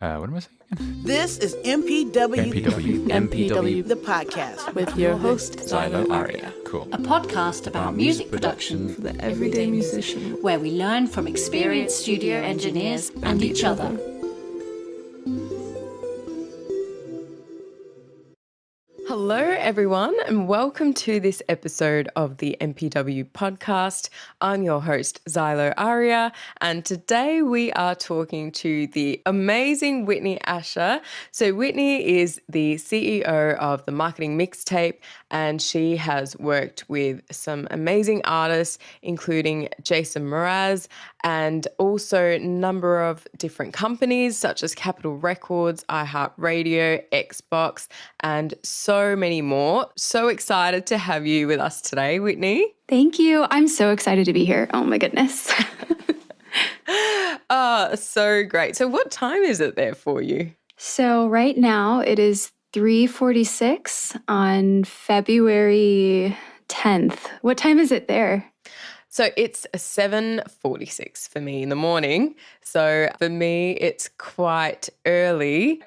What am I saying again? This is MPW. MPW. The podcast. With your host, Xylo Aria. Cool. A podcast about music production for the everyday musician, where we learn from experienced studio engineers and each other. Hello, everyone, and welcome to this episode of the MPW Podcast. I'm your host, Xylo Aria, and today we are talking to the amazing Whitney Asher. So Whitney is the CEO of the marketing Mixtape, and she has worked with some amazing artists, including Jason Mraz, and also a number of different companies such as Capitol Records, iHeartRadio, Xbox, and so many more. So excited to have you with us today, Whitney. Thank you. I'm so excited to be here. Oh my goodness. So great. So what time is it there for you? So right now it is 3:46 on February 10th. What time is it there? So it's 7:46 for me in the morning. So for me, it's quite early.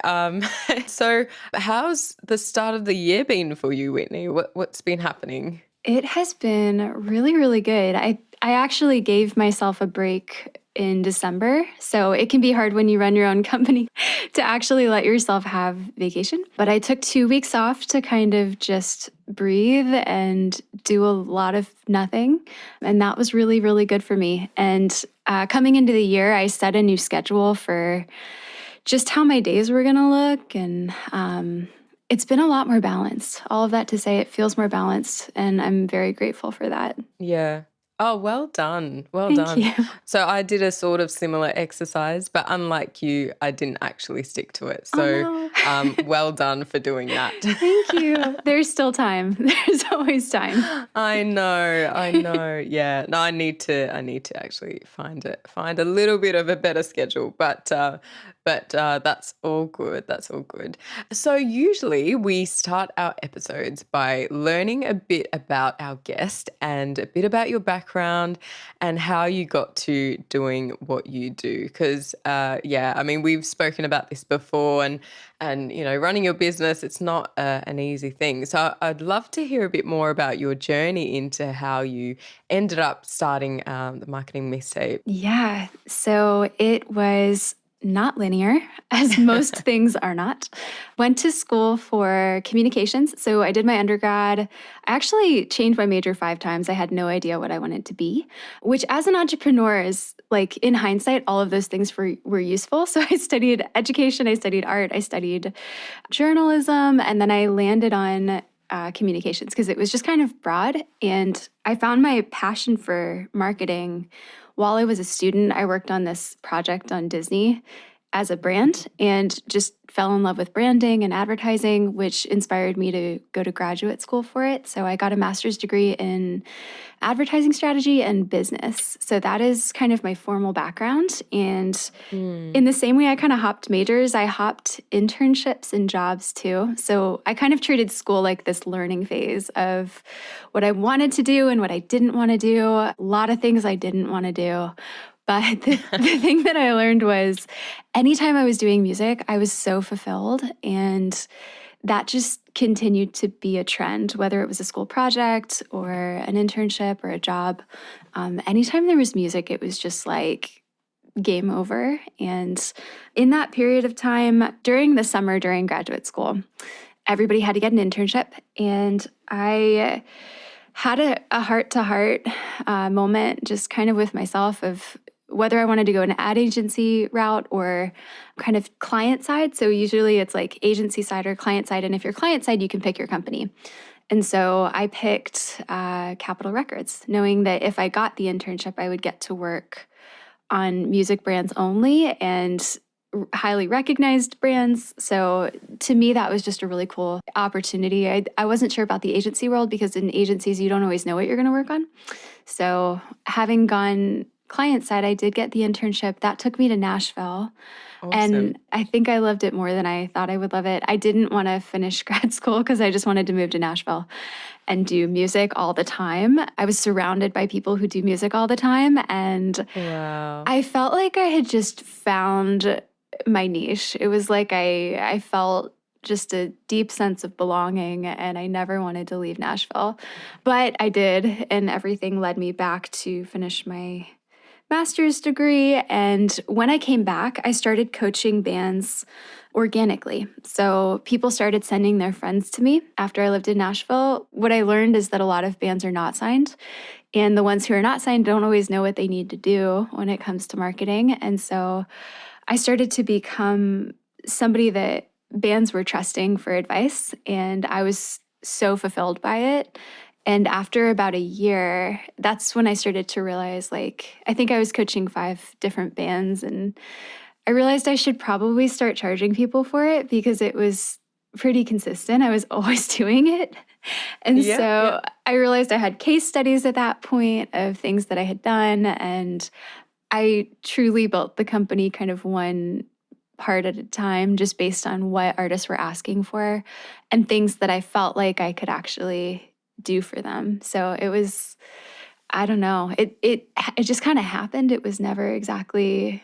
So how's the start of the year been for you, Whitney? What's been happening? It has been really, really good. I actually gave myself a break in December. So it can be hard when you run your own company to actually let yourself have vacation. But I took 2 weeks off to kind of just breathe and do a lot of nothing. And that was really, really good for me. And coming into the year, I set a new schedule for just how my days were going to look. And it's been a lot more balanced. All of that to say it feels more balanced. And I'm very grateful for that. Yeah. Oh, well done. Well Thank done. you. So I did a sort of similar exercise, but unlike you, I didn't actually stick to it. So well done for doing that. Thank you. There's still time. There's always time. I know. Yeah. No, I need to actually find a little bit of a better schedule, but that's all good. That's all good. So usually we start our episodes by learning a bit about our guest and a bit about your background and how you got to doing what you do. Because, we've spoken about this before and running your business, it's not an easy thing. So I'd love to hear a bit more about your journey into how you ended up starting the marketing Mixtape. Yeah. So it was not linear, as most things are not. Went to school for communications. So I did my undergrad. I actually changed my major 5 times. I had no idea what I wanted to be, which as an entrepreneur is like, in hindsight, all of those things were useful. So I studied education, I studied art, I studied journalism, and then I landed on communications because it was just kind of broad. And I found my passion for marketing while I was a student. I worked on this project on Disney as a brand and just fell in love with branding and advertising, which inspired me to go to graduate school for it. So I got a master's degree in advertising strategy and business. So that is kind of my formal background. And in the same way I kind of hopped majors, I hopped internships and jobs too. So I kind of treated school like this learning phase of what I wanted to do and what I didn't want to do. A lot of things I didn't want to do. But the thing that I learned was anytime I was doing music, I was so fulfilled. And that just continued to be a trend, whether it was a school project or an internship or a job. Anytime there was music, it was just like game over. And in that period of time, during the summer, during graduate school, everybody had to get an internship. And I had a heart-to-heart moment just kind of with myself of whether I wanted to go an ad agency route or kind of client side. So usually it's like agency side or client side. And if you're client side, you can pick your company. And so I picked Capitol Records, knowing that if I got the internship, I would get to work on music brands only and highly recognized brands. So to me, that was just a really cool opportunity. I wasn't sure about the agency world because in agencies, you don't always know what you're going to work on. So having gone client side, I did get the internship. That took me to Nashville. Awesome. And I think I loved it more than I thought I would love it. I didn't want to finish grad school because I just wanted to move to Nashville and do music all the time. I was surrounded by people who do music all the time. And wow. I felt like I had just found my niche. It was like I felt just a deep sense of belonging, and I never wanted to leave Nashville. But I did, and everything led me back to finish my master's degree. And when I came back, I started coaching bands organically. So people started sending their friends to me after I lived in Nashville. What I learned is that a lot of bands are not signed, and the ones who are not signed don't always know what they need to do when it comes to marketing. And so I started to become somebody that bands were trusting for advice, and I was so fulfilled by it. And after about a year, that's when I started to realize, like, I think I was coaching 5 different bands, and I realized I should probably start charging people for it because it was pretty consistent. I was always doing it. And so I realized I had case studies at that point of things that I had done, and I truly built the company kind of one part at a time, just based on what artists were asking for and things that I felt like I could actually do for them. So it was, I don't know, it just kind of happened. It was never exactly,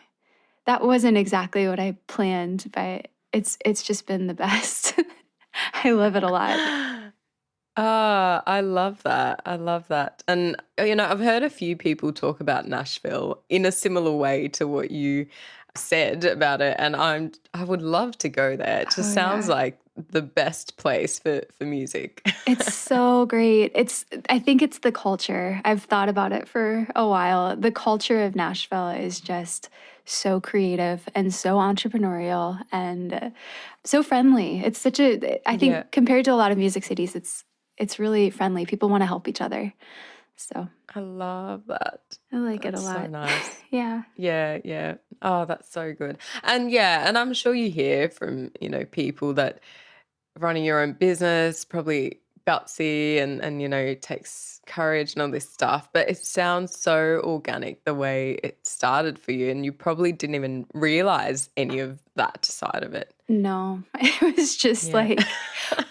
that wasn't exactly what I planned, but it's just been the best. I love it a lot. I love that. I love that. And, I've heard a few people talk about Nashville in a similar way to what you said about it. And I would love to go there. It just sounds like the best place for music. It's so great. I think it's the culture. I've thought about it for a while. The culture of Nashville is just so creative and so entrepreneurial and so friendly. It's such I think compared to a lot of music cities, it's really friendly. People want to help each other. So I love that. I like it a lot. So nice. Yeah. Yeah. Oh, that's so good. And I'm sure you hear from, people that running your own business, probably gutsy and takes courage and all this stuff. But it sounds so organic the way it started for you. And you probably didn't even realize any of that side of it. No, it was just like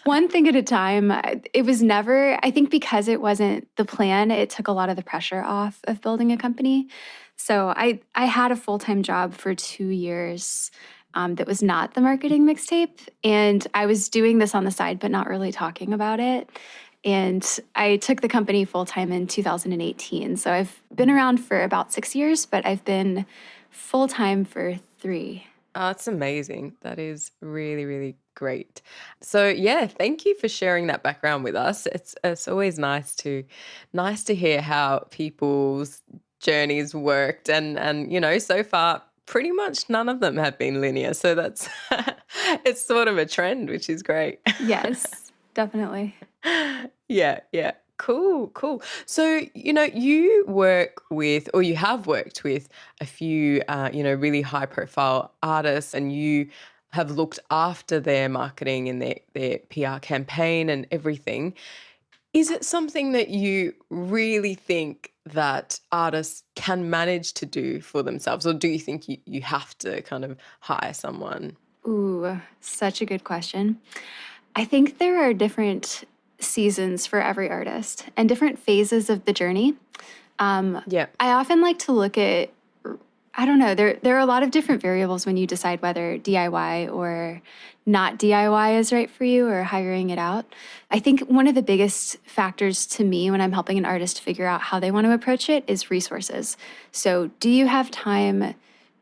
one thing at a time. It was never, I think because it wasn't the plan, it took a lot of the pressure off of building a company. So I had a full-time job for 2 years that was not the marketing mixtape. And I was doing this on the side, but not really talking about it. And I took the company full-time in 2018. So I've been around for about 6 years, but I've been full-time for 3. Oh, that's amazing. That is really, really great. So thank you for sharing that background with us. It's always nice to hear how people's journeys worked, and so far pretty much none of them have been linear. So that's it's sort of a trend, which is great. Yes, definitely. Yeah. Cool. So, you work with, or you have worked with a few, really high profile artists, and you have looked after their marketing and their PR campaign and everything. Is it something that you really think that artists can manage to do for themselves, or do you think you have to kind of hire someone? Ooh, such a good question. I think there are different seasons for every artist and different phases of the journey. I often like to look at, I don't know, there are a lot of different variables when you decide whether DIY or not DIY is right for you or hiring it out. I think one of the biggest factors to me when I'm helping an artist figure out how they want to approach it is resources. So do you have time?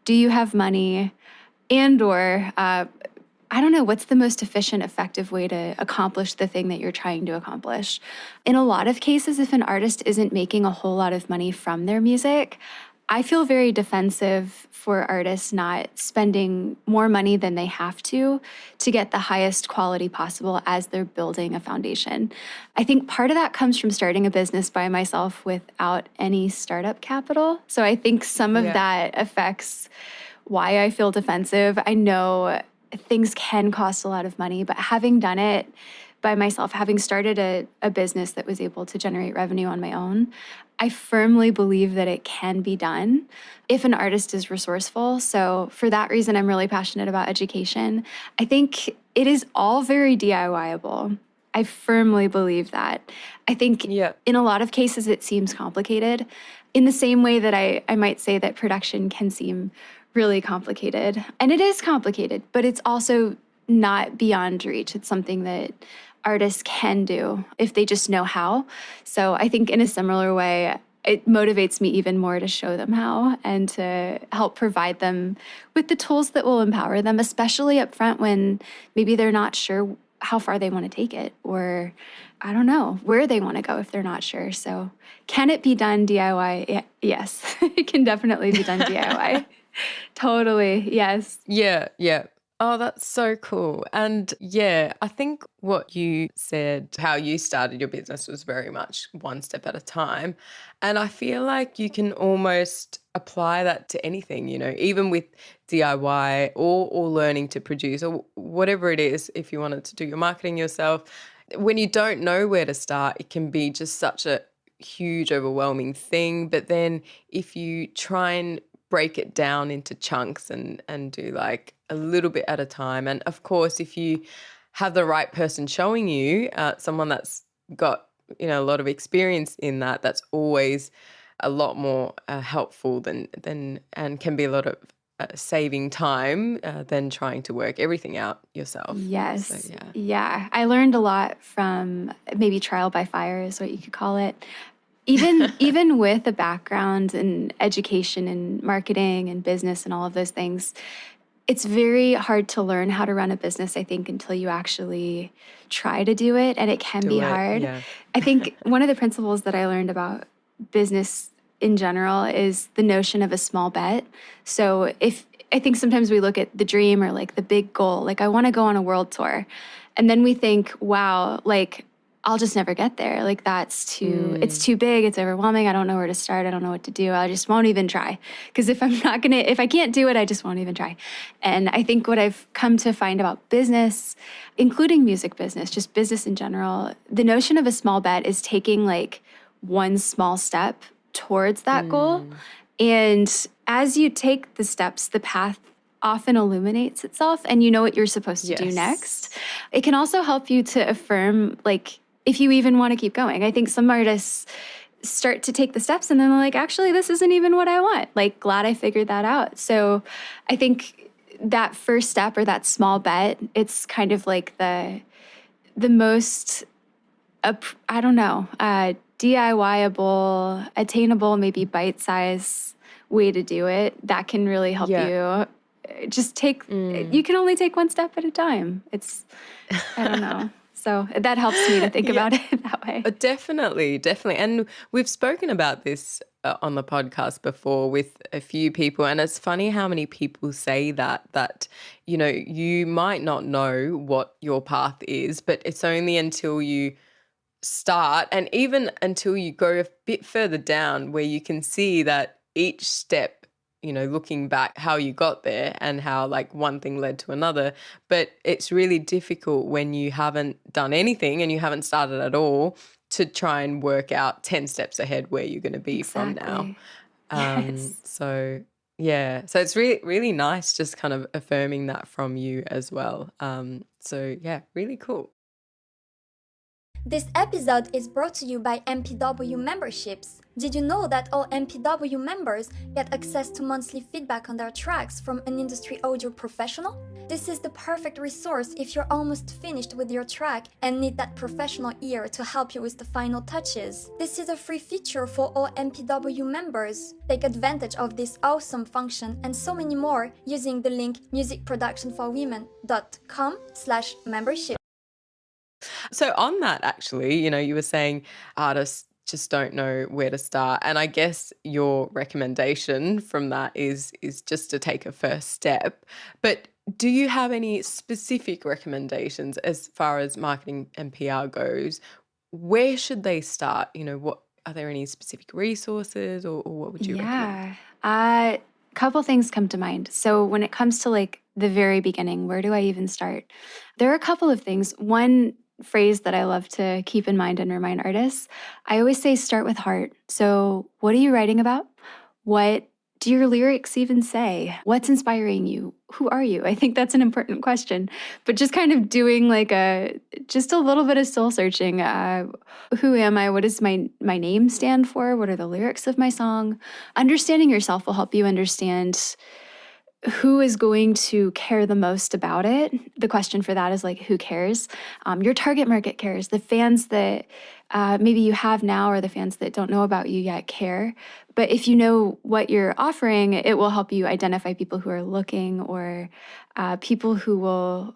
Do you have money? And or I don't know, what's the most efficient, effective way to accomplish the thing that you're trying to accomplish? In a lot of cases, if an artist isn't making a whole lot of money from their music, I feel very defensive for artists not spending more money than they have to get the highest quality possible as they're building a foundation. I think part of that comes from starting a business by myself without any startup capital. So I think some of that affects why I feel defensive. I know things can cost a lot of money, but having done it by myself, having started a business that was able to generate revenue on my own, I firmly believe that it can be done if an artist is resourceful. So for that reason, I'm really passionate about education. I think it is all very DIY-able. I firmly believe that. I think in a lot of cases, it seems complicated in the same way that I might say that production can seem really complicated. And it is complicated, but it's also not beyond reach. It's something that artists can do if they just know how. So I think in a similar way, it motivates me even more to show them how and to help provide them with the tools that will empower them, especially up front when maybe they're not sure how far they want to take it, or I don't know where they want to go if they're not sure. So can it be done DIY? Yes, it can definitely be done DIY. Totally. Yes. Yeah, yeah. Oh, that's so cool. And yeah, I think what you said, how you started your business was very much one step at a time. And I feel like you can almost apply that to anything, even with DIY or learning to produce or whatever it is, if you wanted to do your marketing yourself. When you don't know where to start, it can be just such a huge, overwhelming thing. But then if you try and break it down into chunks and do like a little bit at a time. And of course, if you have the right person showing you, someone that's got, a lot of experience in that, that's always a lot more helpful than and can be a lot of saving time than trying to work everything out yourself. Yes. So, yeah. Yeah. I learned a lot from maybe trial by fire is what you could call it. Even with a background in education and marketing and business and all of those things, it's very hard to learn how to run a business, I think, until you actually try to do it, and it can be hard. Yeah. I think one of the principles that I learned about business in general is the notion of a small bet. So I think sometimes we look at the dream or like the big goal, like I want to go on a world tour, and then we think, wow, like I'll just never get there. Like it's too big. It's overwhelming. I don't know where to start. I don't know what to do. I just won't even try. Because if I can't do it, I just won't even try. And I think what I've come to find about business, including music business, just business in general, the notion of a small bet is taking like one small step towards that goal. And as you take the steps, the path often illuminates itself and you know what you're supposed to do next. It can also help you to affirm, like, if you even want to keep going. I think some artists start to take the steps and then they're like, actually, this isn't even what I want. Like, glad I figured that out. So I think that first step or that small bet, it's kind of like the most, DIY-able, attainable, maybe bite-size way to do it. That can really help you. Just take, you can only take one step at a time. I don't know. So that helps me to think about it that way. Definitely. And we've spoken about this on the podcast before with a few people. And it's funny how many people say that, you might not know what your path is, but it's only until you start and even until you go a bit further down where you can see that each step, looking back how you got there and how like one thing led to another. But it's really difficult when you haven't done anything and you haven't started at all to try and work out 10 steps ahead where you're going to be from now. Yes. So it's really, really nice just kind of affirming that from you as well. Really cool. This episode is brought to you by MPW memberships. Did you know that all MPW members get access to monthly feedback on their tracks from an industry audio professional? This is the perfect resource if you're almost finished with your track and need that professional ear to help you with the final touches. This is a free feature for all MPW members. Take advantage of this awesome function and so many more using the link musicproductionforwomen.com/membership. So on that, actually, you were saying artists just don't know where to start. And I guess your recommendation from that is just to take a first step. But do you have any specific recommendations as far as marketing and PR goes? Where should they start? What are there any specific resources or what would you recommend? A couple things come to mind. So when it comes to like the very beginning, where do I even start? There are a couple of things. One phrase that I love to keep in mind and remind artists, I always say start with heart. So what are you writing about? What do your lyrics even say? What's inspiring you? Who are you? I think that's an important question. But just kind of doing like just a little bit of soul searching. Who am I? What does my name stand for? What are the lyrics of my song? Understanding yourself will help you understand who is going to care the most about it? The question for that is like, who cares? Your target market cares. The fans that maybe you have now or the fans that don't know about you yet care. But if you know what you're offering, it will help you identify people who are looking or people who will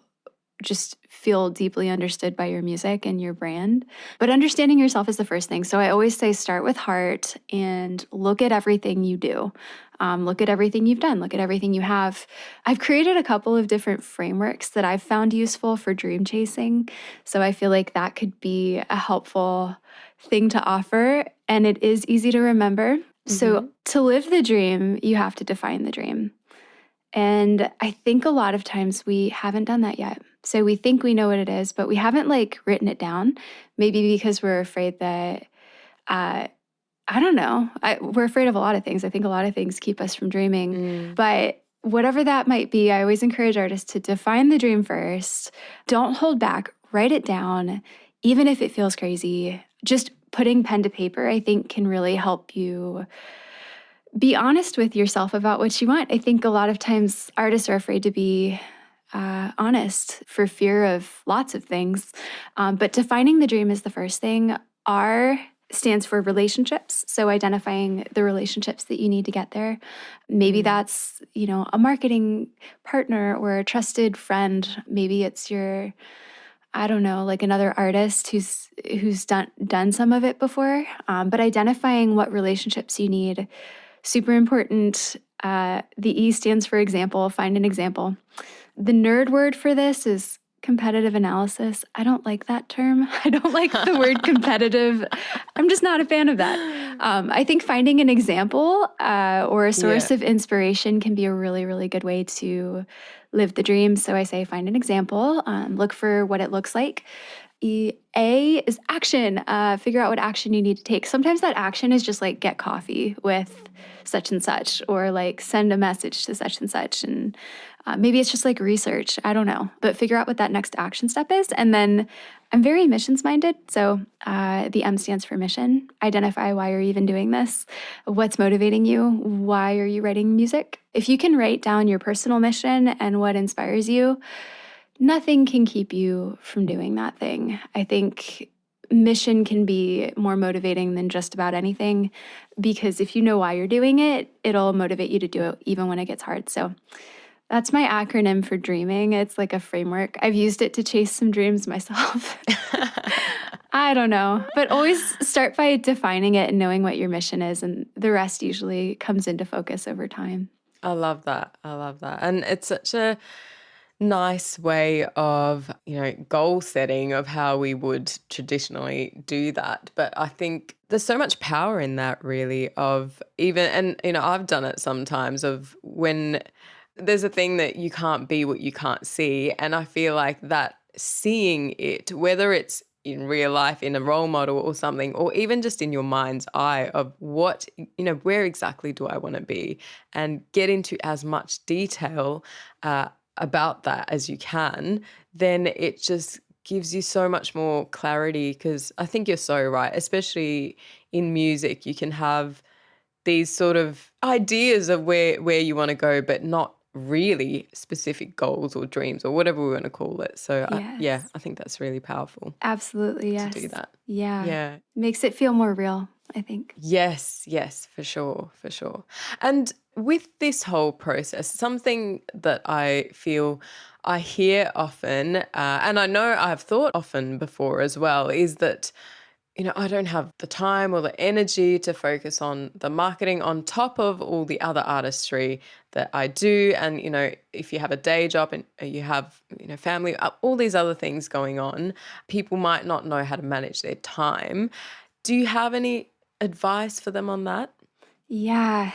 just feel deeply understood by your music and your brand. But understanding yourself is the first thing. So I always say start with heart and look at everything you do. Look at everything you've done. Look at everything you have. I've created a couple of different frameworks that I've found useful for dream chasing. So I feel like that could be a helpful thing to offer. And it is easy to remember. So to live the dream, you have to define the dream. And I think a lot of times we haven't done that yet. So we think we know what it is, but we haven't like written it down. Maybe because we're afraid that, I don't know. We're afraid of a lot of things. I think a lot of things keep us from dreaming. But whatever that might be, I always encourage artists to define the dream first. Don't hold back. Write it down, even if it feels crazy. Just putting pen to paper, I think, can really help you be honest with yourself about what you want. I think a lot of times artists are afraid to be honest for fear of lots of things. But defining the dream is the first thing. R stands for relationships. So identifying the relationships that you need to get there. Maybe that's, a marketing partner or a trusted friend. Maybe it's your, I don't know, like another artist who's done some of it before. But identifying what relationships you need, super important. The E stands for example. Find an example. The nerd word for this is competitive analysis. I don't like that term. I don't like the word competitive. I'm just not a fan of that. I think finding an example or a source of inspiration can be a really, really good way to live the dream. So I say find an example, look for what it looks like. A is action. Figure out what action you need to take. Sometimes that action is just like get coffee with such and such, or like send a message to such and such. And maybe it's just like research. I don't know. But figure out what that next action step is. And then I'm very missions minded. So the M stands for mission. Identify why you're even doing this. What's motivating you? Why are you writing music? If you can write down your personal mission and what inspires you, nothing can keep you from doing that thing. I think mission can be more motivating than just about anything, because if you know why you're doing it, it'll motivate you to do it even when it gets hard. So that's my acronym for dreaming. It's like a framework. I've used it to chase some dreams myself. I don't know. But always start by defining it and knowing what your mission is, and the rest usually comes into focus over time. I love that. And it's such a nice way of, goal setting of how we would traditionally do that. But I think there's so much power in that, really, of even, and, I've done it sometimes, of when there's a thing that you can't be what you can't see. And I feel like that seeing it, whether it's in real life, in a role model or something, or even just in your mind's eye of what, where exactly do I want to be, and get into as much detail about that as you can, then it just gives you so much more clarity. Because I think you're so right, especially in music, you can have these sort of ideas of where you want to go, but not really specific goals or dreams or whatever we want to call it. So Yes. I think that's really powerful. Absolutely, yes. To do that. Yeah. Makes it feel more real, I think. Yes, for sure. And with this whole process, something that I feel I hear often, and I know I've thought often before as well, is that, I don't have the time or the energy to focus on the marketing on top of all the other artistry that I do. And, if you have a day job and you have, family, all these other things going on, people might not know how to manage their time. Do you have any advice for them on that? Yeah.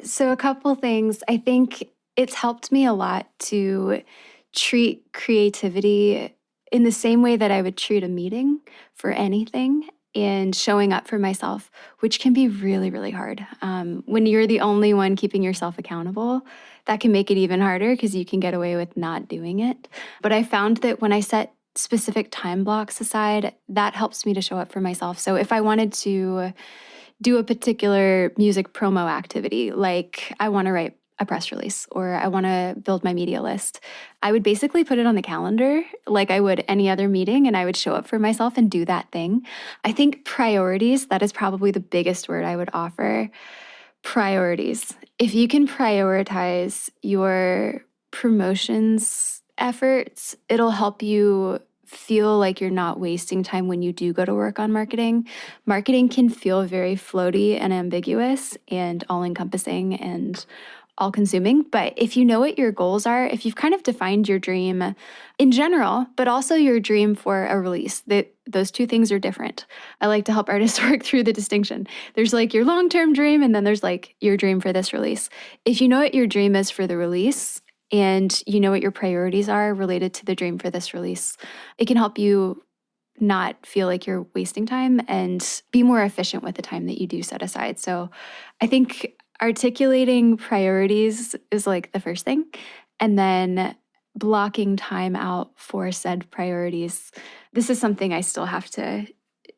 So a couple things. I think it's helped me a lot to treat creativity in the same way that I would treat a meeting for anything, and showing up for myself, which can be really, really hard. When you're the only one keeping yourself accountable, that can make it even harder because you can get away with not doing it. But I found that when I set specific time blocks aside, that helps me to show up for myself. So if I wanted to do a particular music promo activity, like I want to write a press release or I want to build my media list. I would basically put it on the calendar like I would any other meeting, and I would show up for myself and do that thing. I think priorities, that is probably the biggest word I would offer. Priorities. If you can prioritize your promotions efforts, it'll help you feel like you're not wasting time when you do go to work on marketing. Marketing can feel very floaty and ambiguous and all-encompassing and all-consuming. But if you know what your goals are, if you've kind of defined your dream in general, but also your dream for a release, those two things are different. I like to help artists work through the distinction. There's like your long-term dream, and then there's like your dream for this release. If you know what your dream is for the release, and you know what your priorities are related to the dream for this release, it can help you not feel like you're wasting time and be more efficient with the time that you do set aside. So I think articulating priorities is like the first thing, and then blocking time out for said priorities. This is something I still have to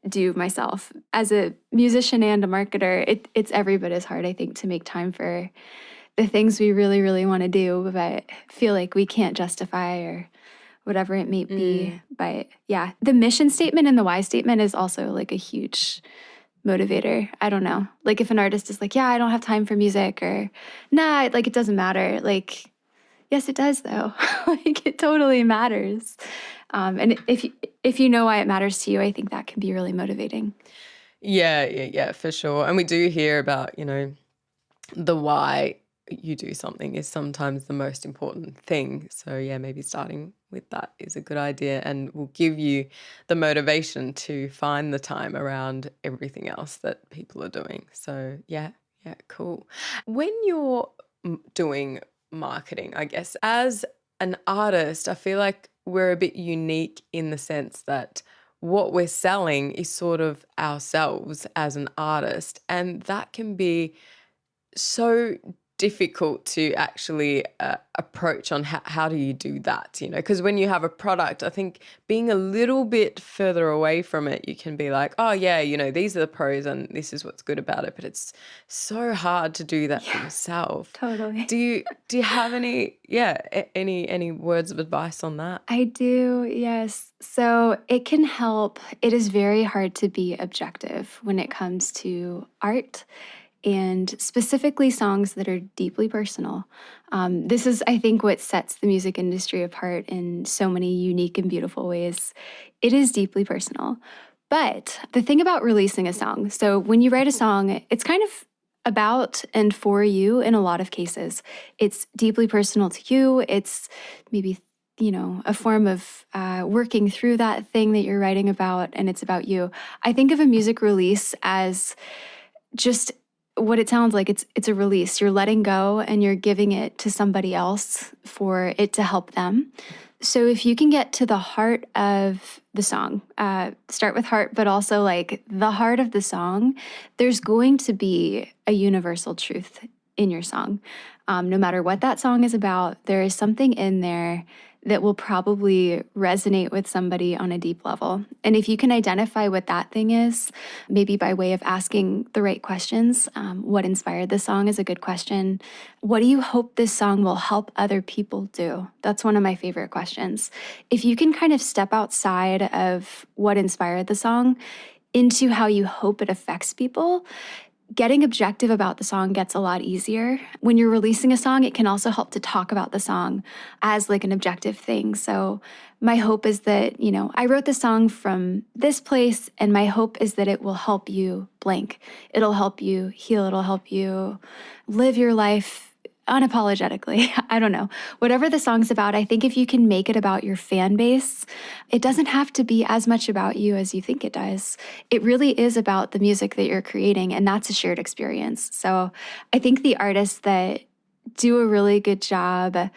do myself. As a musician and a marketer, it's every bit as hard, I think, to make time for the things we really, really want to do, but feel like we can't justify or whatever it may be. But yeah, the mission statement and the why statement is also like a huge motivator. I don't know. Like if an artist is like, yeah, I don't have time for music, or nah, like it doesn't matter. Like, yes, it does though. Like it totally matters. And if you know why it matters to you, I think that can be really motivating. Yeah, for sure. And we do hear about, the why you do something is sometimes the most important thing. So yeah, maybe starting with that is a good idea and will give you the motivation to find the time around everything else that people are doing. So yeah, cool. When you're doing marketing, I guess, as an artist, I feel like we're a bit unique in the sense that what we're selling is sort of ourselves as an artist, and that can be so difficult to actually approach on how do you do that, because when you have a product, I think being a little bit further away from it, you can be like, oh yeah, these are the pros and this is what's good about it, but it's so hard to do that for yourself. Totally. Do you have any words of advice on that? I do, yes. So it can help. It is very hard to be objective when it comes to art, and specifically songs that are deeply personal. This is, I think, what sets the music industry apart in so many unique and beautiful ways. It is deeply personal. But the thing about releasing a song, so when you write a song, it's kind of about and for you in a lot of cases. It's deeply personal to you. It's maybe a form of working through that thing that you're writing about, and it's about you. I think of a music release as just what it sounds like. It's a release. You're letting go and you're giving it to somebody else for it to help them. So if you can get to the heart of the song, start with heart, but also like the heart of the song, there's going to be a universal truth in your song. No matter what that song is about, there is something in there that will probably resonate with somebody on a deep level. And if you can identify what that thing is, maybe by way of asking the right questions, what inspired the song is a good question. What do you hope this song will help other people do? That's one of my favorite questions. If you can kind of step outside of what inspired the song into how you hope it affects people, getting objective about the song gets a lot easier. When you're releasing a song, it can also help to talk about the song as like an objective thing. So my hope is that, I wrote the song from this place, and my hope is that it will help you blank. It'll help you heal. It'll help you live your life unapologetically. I don't know. Whatever the song's about, I think if you can make it about your fan base, it doesn't have to be as much about you as you think it does. It really is about the music that you're creating, and that's a shared experience. So I think the artists that do a really good job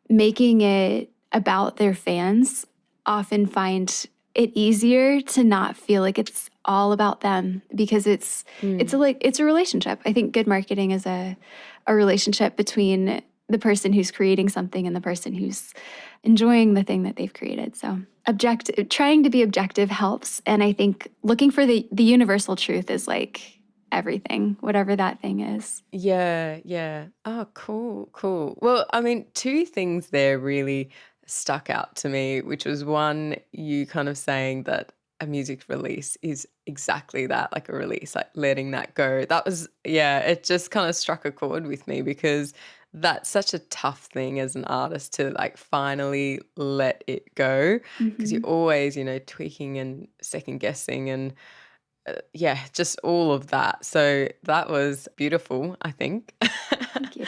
making it about their fans often find it easier to not feel like it's all about them, because it's a relationship. I think good marketing is a relationship between the person who's creating something and the person who's enjoying the thing that they've created. So trying to be objective helps. And I think looking for the universal truth is like everything, whatever that thing is. Yeah, yeah. Oh, cool, cool. Well, I mean, two things there really stuck out to me, which was one, you kind of saying that a music release is exactly that, like a release, like letting that go. That was, yeah, it just kind of struck a chord with me because that's such a tough thing as an artist to like finally let it go because you're always, tweaking and second guessing and yeah, just all of that. So that was beautiful, I think. Thank you.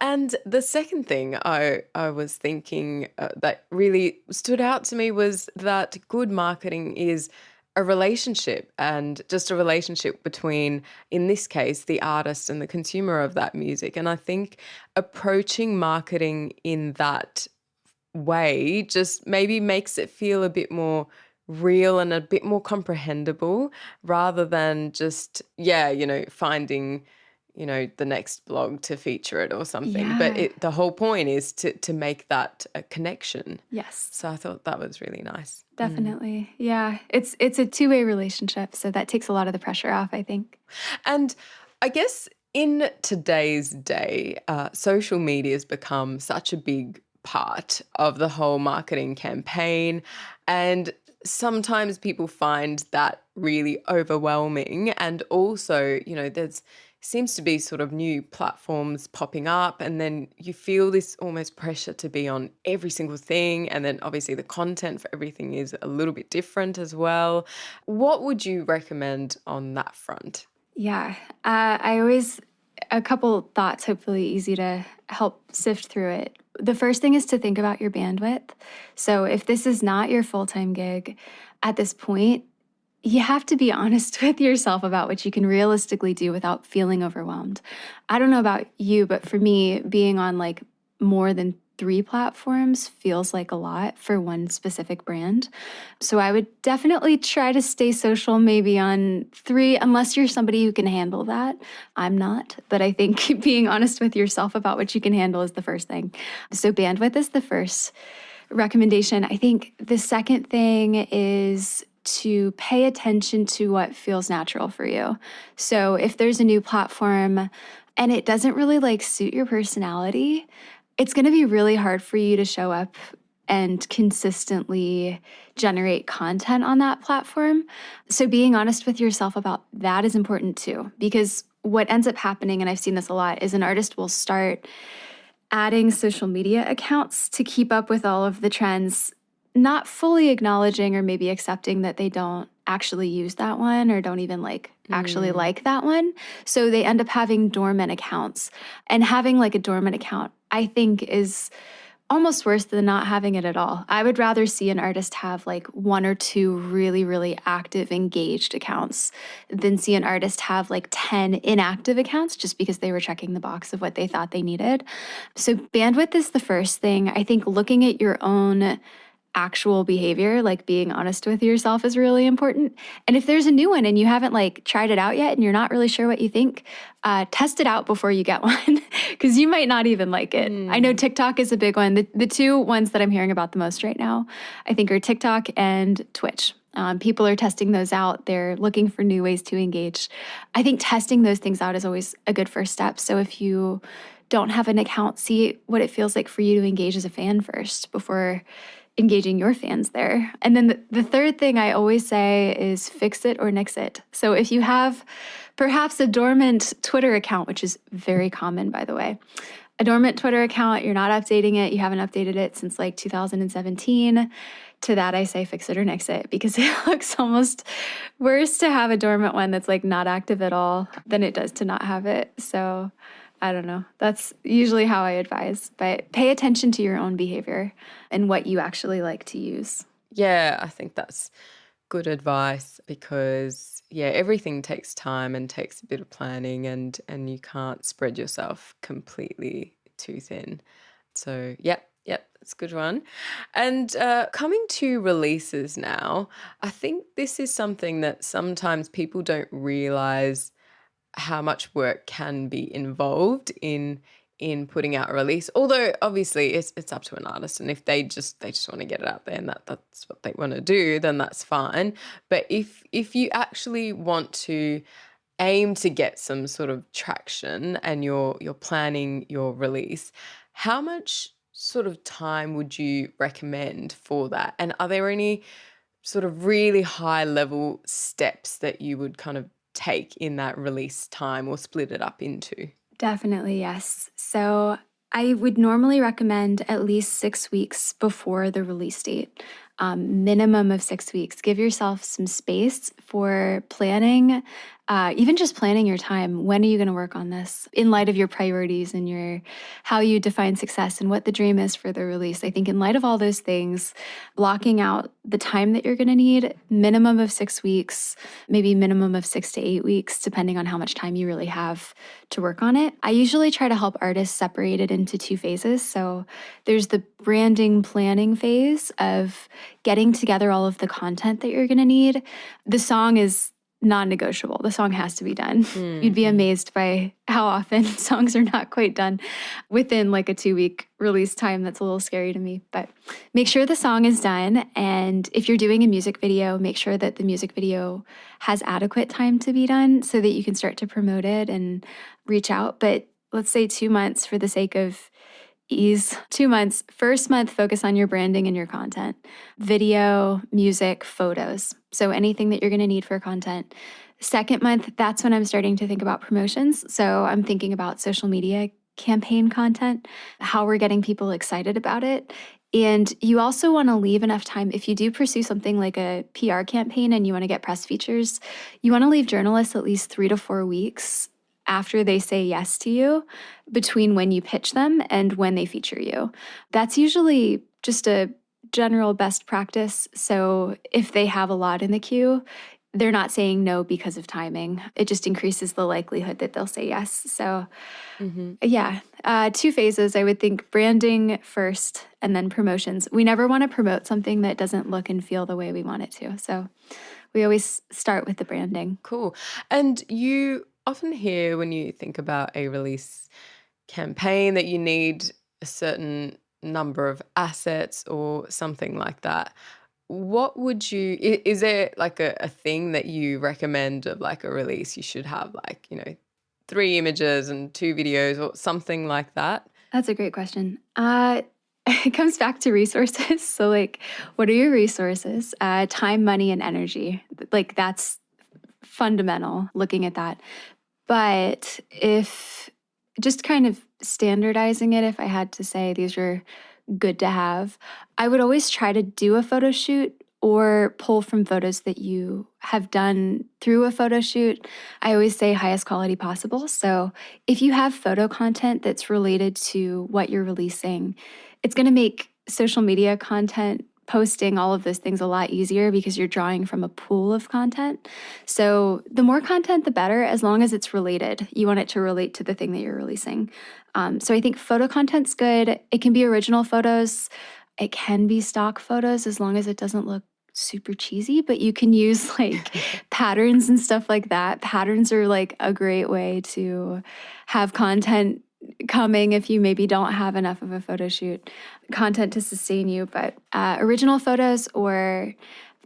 And the second thing I was thinking that really stood out to me was that good marketing is a relationship and just a relationship between, in this case, the artist and the consumer of that music. And I think approaching marketing in that way just maybe makes it feel a bit more real and a bit more comprehensible rather than just, finding, the next blog to feature it or something. Yeah. But the whole point is to make that a connection. Yes, So I thought that was really nice. definitely. Yeah, it's a two-way relationship, so that takes a lot of the pressure off, I think. And I guess in today's day, social media has become such a big part of the whole marketing campaign. And sometimes people find that really overwhelming. And also, there's seems to be sort of new platforms popping up, and then you feel this almost pressure to be on every single thing, and then obviously the content for everything is a little bit different as well. What would you recommend on that front? Yeah, a couple thoughts, hopefully easy to help sift through it. The first thing is to think about your bandwidth. So if this is not your full-time gig at this point, you have to be honest with yourself about what you can realistically do without feeling overwhelmed. I don't know about you, but for me, being on like more than 3 platforms feels like a lot for one specific brand. So I would definitely try to stay social maybe on 3, unless you're somebody who can handle that. I'm not, but I think being honest with yourself about what you can handle is the first thing. So bandwidth is the first recommendation. I think the second thing is to pay attention to what feels natural for you. So if there's a new platform and it doesn't really like suit your personality, it's going to be really hard for you to show up and consistently generate content on that platform. So being honest with yourself about that is important too, because what ends up happening, and I've seen this a lot, is an artist will start adding social media accounts to keep up with all of the trends, not fully acknowledging or maybe accepting that they don't actually use that one or don't even actually like that one. So they end up having dormant accounts. And having like a dormant account, I think, is almost worse than not having it at all. I would rather see an artist have like 1 or 2 really, really active, engaged accounts than see an artist have like 10 inactive accounts just because they were checking the box of what they thought they needed. So bandwidth is the first thing. I think looking at your own actual behavior, like being honest with yourself, is really important. And if there's a new one and you haven't like tried it out yet and you're not really sure what you think, test it out before you get one because you might not even like it. I know TikTok is a big one. The 2 ones that I'm hearing about the most right now, I think, are TikTok and Twitch. People are testing those out. They're looking for new ways to engage. I think testing those things out is always a good first step. So if you don't have an account, see what it feels like for you to engage as a fan first before engaging your fans there. And then the third thing I always say is fix it or nix it. So if you have perhaps a dormant Twitter account, which is very common, by the way, a dormant Twitter account, you're not updating it, you haven't updated it since like 2017, to that I say fix it or nix it, because it looks almost worse to have a dormant one that's like not active at all than it does to not have it. So I don't know. That's usually how I advise, but pay attention to your own behavior and what you actually like to use. Yeah, I think that's good advice because, everything takes time and takes a bit of planning and you can't spread yourself completely too thin. So, yep, that's a good one. And coming to releases now, I think this is something that sometimes people don't realize how much work can be involved in putting out a release. Although obviously it's up to an artist, and if they just want to get it out there and that's what they want to do, then that's fine. But if you actually want to aim to get some sort of traction and you're planning your release, how much sort of time would you recommend for that? And are there any sort of really high level steps that you would kind of take in that release time or split it up into? Definitely, yes. So I would normally recommend at least 6 weeks before the release date, minimum of 6 weeks. Give yourself some space for planning, even just planning your time. When are you going to work on this in light of your priorities and your how you define success and what the dream is for the release? I think in light of all those things, blocking out the time that you're going to need, minimum of 6 weeks, maybe minimum of 6 to 8 weeks, depending on how much time you really have to work on it. I usually try to help artists separate it into 2 phases. So there's the branding planning phase of getting together all of the content that you're going to need. The song is non-negotiable. The song has to be done. You'd be amazed by how often songs are not quite done within like a 2-week release time. That's a little scary to me, but make sure the song is done. And if you're doing a music video, make sure that the music video has adequate time to be done so that you can start to promote it and reach out. But let's say 2 months for the sake of ease. 2 months. First month, focus on your branding and your content. Video, music, photos. So anything that you're going to need for content. Second month, that's when I'm starting to think about promotions. So I'm thinking about social media campaign content, how we're getting people excited about it. And you also want to leave enough time. If you do pursue something like a PR campaign and you want to get press features, you want to leave journalists at least 3 to 4 weeks after they say yes to you, between when you pitch them and when they feature you. That's usually just a general best practice. So if they have a lot in the queue, they're not saying no because of timing. It just increases the likelihood that they'll say yes. So yeah, 2 phases. I would think branding first and then promotions. We never want to promote something that doesn't look and feel the way we want it to. So we always start with the branding. Cool. And you often hear when you think about a release campaign that you need a certain number of assets or something like that. What would you, is there like a thing that you recommend of like a release? You should have like, 3 images and 2 videos or something like that? That's a great question. It comes back to resources. So like, what are your resources? Time, money, and energy. Like that's fundamental looking at that. But if just kind of standardizing it, if I had to say these are good to have, I would always try to do a photo shoot or pull from photos that you have done through a photo shoot. I always say highest quality possible. So if you have photo content that's related to what you're releasing, it's going to make social media content, posting, all of those things a lot easier because you're drawing from a pool of content. So the more content, the better, as long as it's related. You want it to relate to the thing that you're releasing. So I think photo content's good. It can be original photos. It can be stock photos as long as it doesn't look super cheesy, but you can use like patterns and stuff like that. Patterns are like a great way to have content coming if you maybe don't have enough of a photo shoot content to sustain you. But original photos or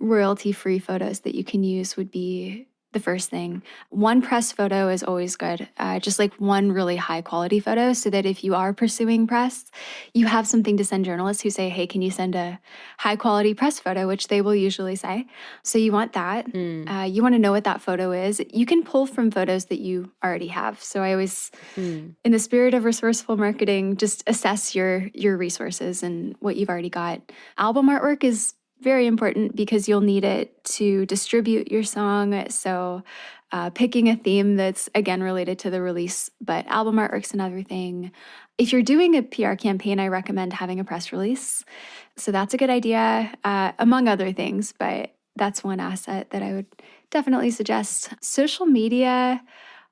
royalty-free photos that you can use would be the first thing. One press photo is always good, just like one really high quality photo, so that if you are pursuing press, you have something to send journalists who say, hey, can you send a high quality press photo, which they will usually say. So you want that. You want to know what that photo is. You can pull from photos that you already have. So I always, in the spirit of resourceful marketing, just assess your resources and what you've already got. Album artwork is very important because you'll need it to distribute your song. So picking a theme that's, again, related to the release, but album artwork's another thing. If you're doing a PR campaign, I recommend having a press release. So that's a good idea, among other things, but that's one asset that I would definitely suggest. Social media,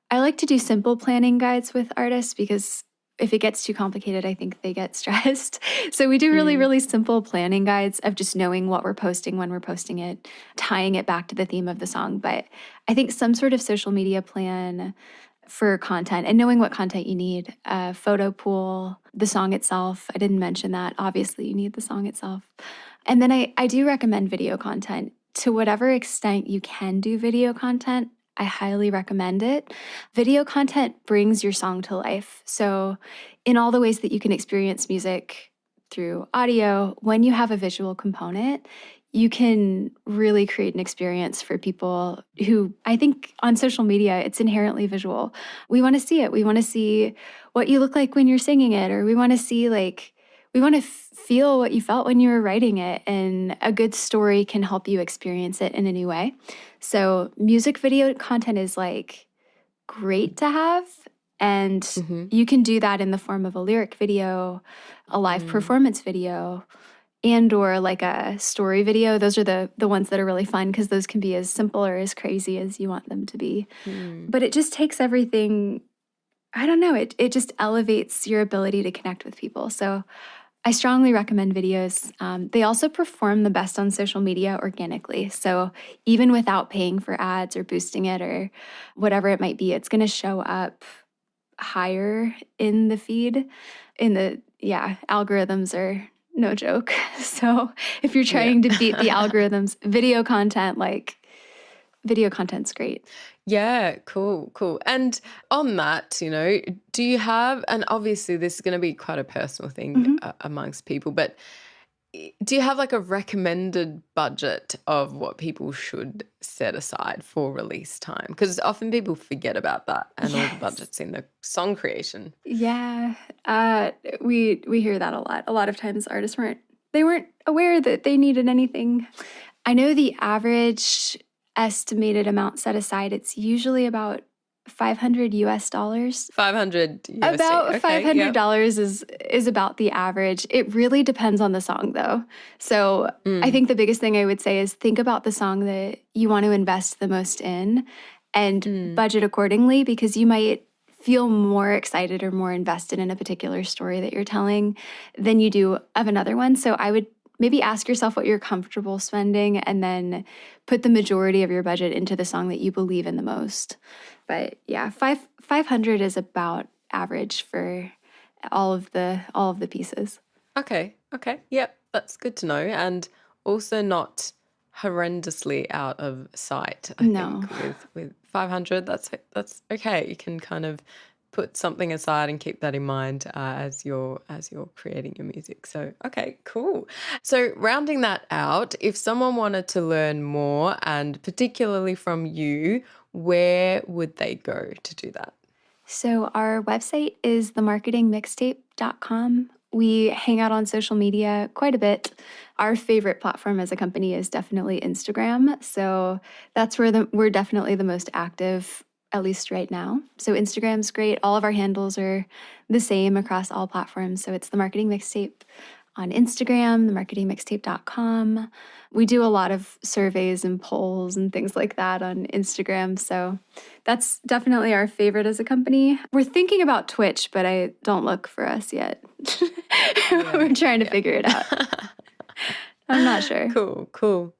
I like to do simple planning guides with artists because if it gets too complicated, I think they get stressed. So we do really, really simple planning guides of just knowing what we're posting, when we're posting it, tying it back to the theme of the song. But I think some sort of social media plan for content and knowing what content you need, photo pool, the song itself. I didn't mention that. Obviously, you need the song itself. And then I do recommend video content. To whatever extent you can do video content, I highly recommend it. Video content brings your song to life. So in all the ways that you can experience music through audio, when you have a visual component, you can really create an experience for people who, I think on social media, it's inherently visual. We want to see it. We want to see what you look like when you're singing it, or we want to see we want to feel what you felt when you were writing it. And a good story can help you experience it in a new way. So music video content is great to have. And you can do that in the form of a lyric video, a live performance video, and or a story video. Those are the ones that are really fun because those can be as simple or as crazy as you want them to be. But it just takes everything, I don't know, it just elevates your ability to connect with people. So I strongly recommend videos. They also perform the best on social media organically. So even without paying for ads or boosting it or whatever it might be, it's going to show up higher in the feed. Algorithms are no joke. So if you're trying to beat the algorithms, video content's great. Yeah, cool. And on that, do you have, and obviously this is going to be quite a personal thing amongst people, but do you have a recommended budget of what people should set aside for release time? Because often people forget about that and all the budgets in the song creation. Yeah, we hear that a lot. A lot of times artists weren't aware that they needed anything. I know the average estimated amount set aside, it's usually about $500 US. $500 USD. About okay, $500 is about the average. It really depends on the song, though. So I think the biggest thing I would say is think about the song that you want to invest the most in and budget accordingly, because you might feel more excited or more invested in a particular story that you're telling than you do of another one. So I would maybe ask yourself what you're comfortable spending and then put the majority of your budget into the song that you believe in the most. But yeah, 500 is about average for all of the pieces. Okay. Yep, that's good to know. And also not horrendously out of sight. I think with 500, that's okay. You can kind of put something aside and keep that in mind as you're creating your music. So, okay, cool. So rounding that out, if someone wanted to learn more, and particularly from you, where would they go to do that? So our website is themarketingmixtape.com. We hang out on social media quite a bit. Our favorite platform as a company is definitely Instagram. So that's where we're definitely the most active, at least right now. So Instagram's great. All of our handles are the same across all platforms. So it's The Marketing Mixtape on Instagram, themarketingmixtape.com. We do a lot of surveys and polls and things like that on Instagram. So that's definitely our favorite as a company. We're thinking about Twitch, but I don't look for us yet. We're trying to figure it out. I'm not sure. Cool.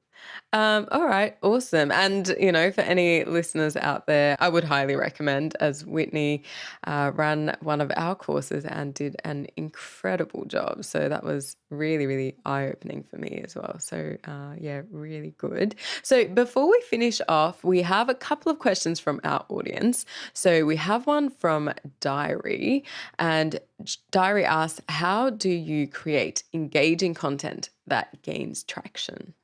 All right, awesome. And, for any listeners out there, I would highly recommend, as Whitney ran one of our courses and did an incredible job. So that was really, really eye-opening for me as well. So, really good. So before we finish off, we have a couple of questions from our audience. So we have one from Diary, and Diary asks, how do you create engaging content that gains traction?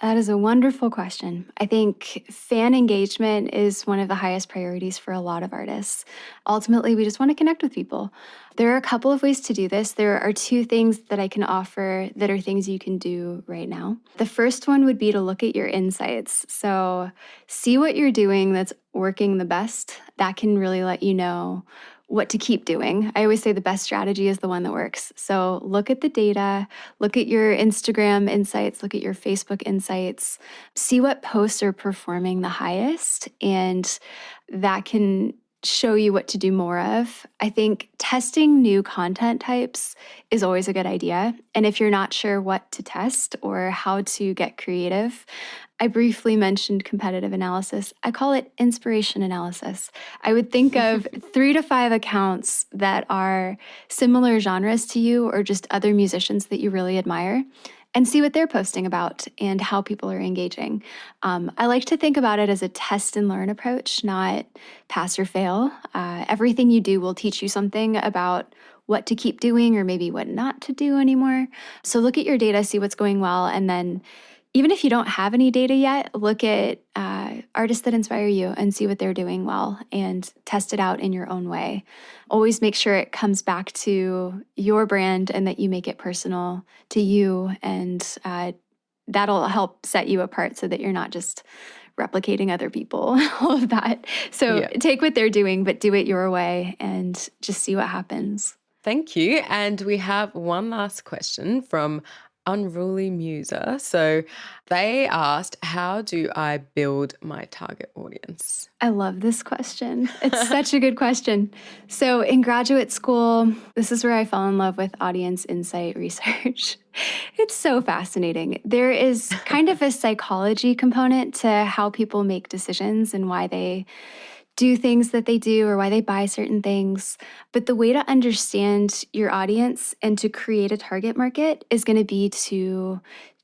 That is a wonderful question. I think fan engagement is one of the highest priorities for a lot of artists. Ultimately, we just want to connect with people. There are a couple of ways to do this. There are two things that I can offer that are things you can do right now. The first one would be to look at your insights. So see what you're doing that's working the best. That can really let you know what to keep doing. I always say the best strategy is the one that works. So look at the data, look at your Instagram insights, look at your Facebook insights, see what posts are performing the highest, and that can show you what to do more of. I think testing new content types is always a good idea. And if you're not sure what to test or how to get creative, I briefly mentioned competitive analysis. I call it inspiration analysis. I would think of 3 to 5 accounts that are similar genres to you or just other musicians that you really admire, and see what they're posting about and how people are engaging. I like to think about it as a test and learn approach, not pass or fail. Everything you do will teach you something about what to keep doing or maybe what not to do anymore. So look at your data, see what's going well, and then even if you don't have any data yet, look at artists that inspire you and see what they're doing well and test it out in your own way. Always make sure it comes back to your brand and that you make it personal to you, and that'll help set you apart so that you're not just replicating other people, all of that. So take what they're doing, but do it your way and just see what happens. Thank you. And we have one last question from Unruly Muser. So they asked, how do I build my target audience? I love this question. It's such a good question. So in graduate school, this is where I fell in love with audience insight research. It's so fascinating. There is kind of a psychology component to how people make decisions and why they do things that they do or why they buy certain things. But the way to understand your audience and to create a target market is going to be to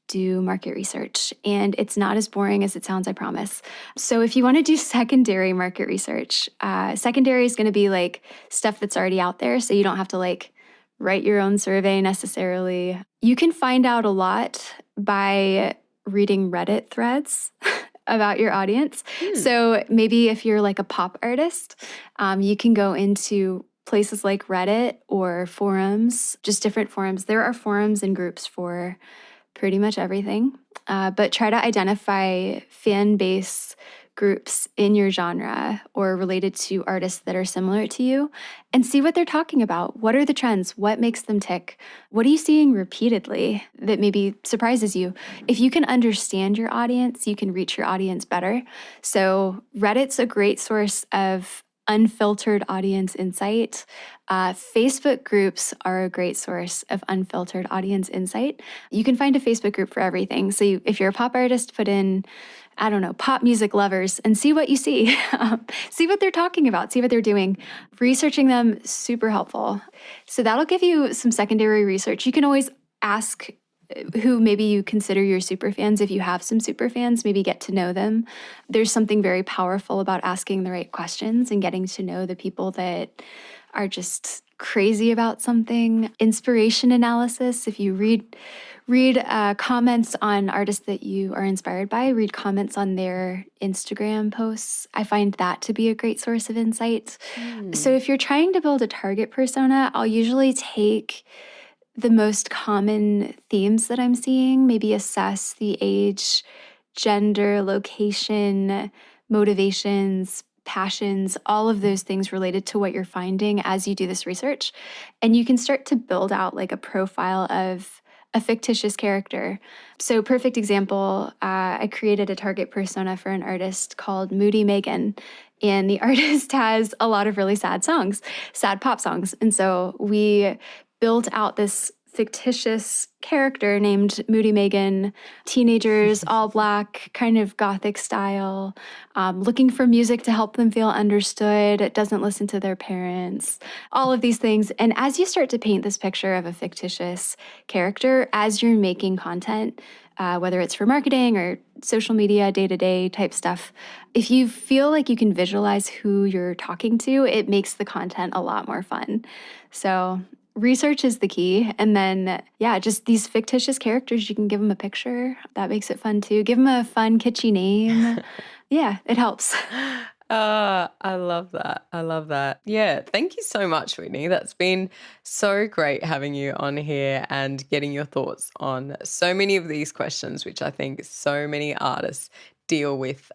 do market research. And it's not as boring as it sounds, I promise. So if you want to do secondary market research, secondary is going to be like stuff that's already out there. So you don't have to like write your own survey necessarily. You can find out a lot by reading Reddit threads about your audience. So maybe if you're like a pop artist, you can go into places like Reddit or forums, just different forums. There are forums and groups for pretty much everything, but try to identify fan base groups in your genre or related to artists that are similar to you and see what they're talking about. What are the trends? What makes them tick? What are you seeing repeatedly that maybe surprises you? If you can understand your audience, you can reach your audience better. So Reddit's a great source of unfiltered audience insight. Facebook groups are a great source of unfiltered audience insight. You can find a Facebook group for everything. So if you're a pop artist, put in, I don't know, pop music lovers and see what you see. See what they're talking about, see what they're doing. Researching them, super helpful. So that'll give you some secondary research. You can always ask who maybe you consider your super fans. If you have some super fans, maybe get to know them. There's something very powerful about asking the right questions and getting to know the people that are just crazy about something. Inspiration analysis, if you read comments on artists that you are inspired by, read comments on their Instagram posts. I find that to be a great source of insight. So if you're trying to build a target persona, I'll usually take the most common themes that I'm seeing, maybe assess the age, gender, location, motivations, passions, all of those things related to what you're finding as you do this research. And you can start to build out like a profile of a fictitious character. So perfect example, I created a target persona for an artist called Moody Megan. And the artist has a lot of really sad songs, sad pop songs. And so we built out this fictitious character named Moody Megan, teenagers, all black, kind of gothic style, looking for music to help them feel understood, doesn't listen to their parents, all of these things. And as you start to paint this picture of a fictitious character, as you're making content, whether it's for marketing or social media, day-to-day type stuff, if you feel like you can visualize who you're talking to, it makes the content a lot more fun. So research is the key. And then, just these fictitious characters, you can give them a picture. That makes it fun too. Give them a fun, kitschy name. It helps. I love that. I love that. Yeah. Thank you so much, Whitney. That's been so great having you on here and getting your thoughts on so many of these questions, which I think so many artists deal with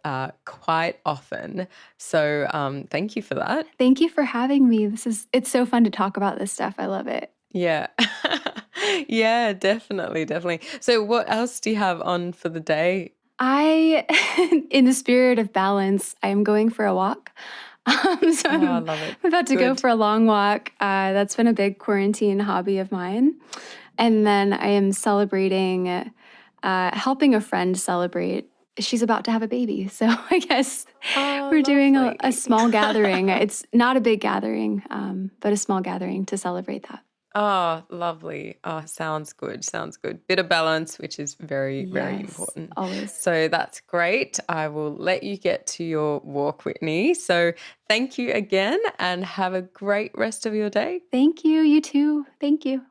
quite often. So thank you for that. Thank you for having me. It's so fun to talk about this stuff. I love it. Yeah. Yeah, definitely. So what else do you have on for the day? In the spirit of balance, I am going for a walk. I love it. I'm about to go for a long walk. That's been a big quarantine hobby of mine. And then I am celebrating, helping a friend celebrate. She's about to have a baby. So I guess we're doing a small gathering. It's not a big gathering, but a small gathering to celebrate that. Oh, lovely. Oh, sounds good. Sounds good. Bit of balance, which is very, very Yes, important. always. So that's great. I will let you get to your walk, Whitney. So thank you again and have a great rest of your day. Thank you. You too. Thank you.